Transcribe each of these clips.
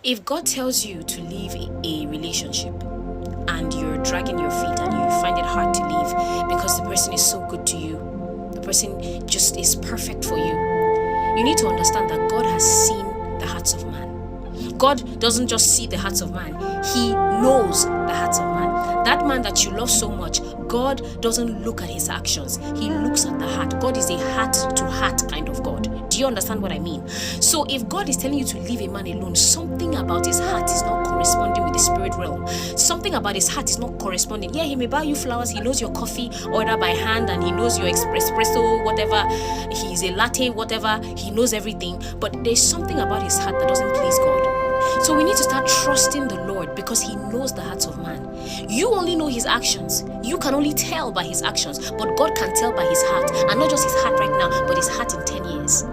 If God tells you to leave a relationship and you're dragging your feet and you find it hard to leave because the person is so good to you, the person just is perfect for you, you need to understand that God has seen the hearts of man. God doesn't just see the hearts of man, He knows the hearts of man. That man that you love so much, God doesn't look at his actions, He looks at the heart. God is a heart-to-heart kind of God. Do you understand what I mean? So if God is telling you to leave a man alone, something about his heart is not corresponding with the spirit realm. Something about his heart is not corresponding. Yeah, he may buy you flowers, he knows your coffee order by hand, and he knows your espresso, whatever, he's a latte, whatever, he knows everything, but there's something about his heart that doesn't please God. So we need to start trusting the Lord because He knows the hearts of man. You only know his actions. You can only tell by his actions, but God can tell by his heart. And not just his heart right now, but his heart in 10 years.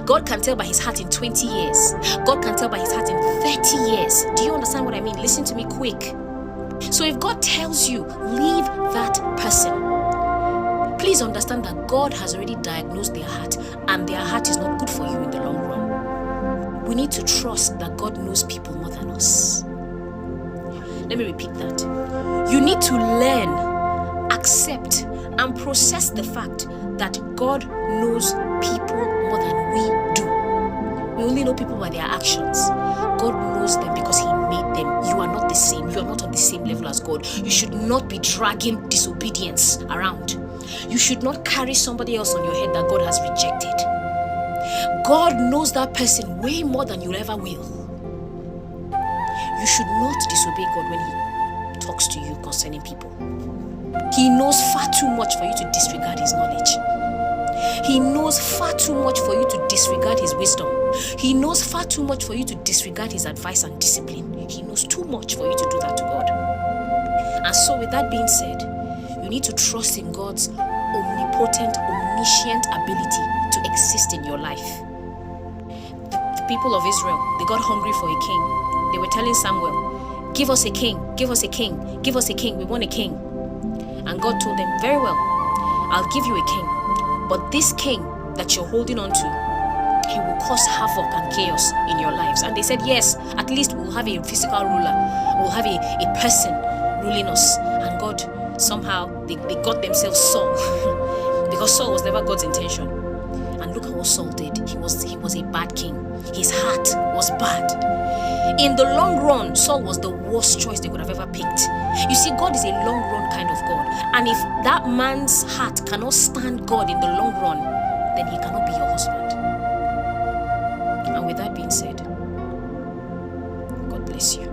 God can tell by his heart in 20 years. God can tell by his heart in 30 years. Do you understand what I mean? Listen to me quick. So if God tells you, leave that person, please understand that God has already diagnosed their heart, and their heart is not good for you in the long run. We need to trust that God knows people more than us. Let me repeat that. You need to learn, accept, and process the fact that God knows people more than we do. We only know people by their actions. God knows them because He made them. You are not the same. You are not on the same level as God. You should not be dragging disobedience around. You should not carry somebody else on your head that God has rejected. God knows that person way more than you ever will. You should not disobey God when He talks to you concerning people. He knows far too much for you to disregard His knowledge. He knows far too much for you to disregard His wisdom. He knows far too much for you to disregard His advice and discipline. He knows too much for you to do that to God. And so with that being said, you need to trust in God's omnipotent, omniscient ability to exist in your life. The people of Israel, they got hungry for a king. They were telling Samuel, give us a king, give us a king, give us a king, we want a king. And God told them, very well, I'll give you a king. But this king that you're holding on to, he will cause havoc and chaos in your lives. And they said, yes, at least we'll have a physical ruler. We'll have a person ruling us. And God, somehow, they got themselves Saul. Because Saul was never God's intention. And look at what Saul did. He was a bad king. His heart was bad. In the long run, Saul was the worst choice they could have ever picked. You see, God is a long run kind of God. And if that man's heart cannot stand God in the long run, then he cannot be your husband. And with that being said, God bless you.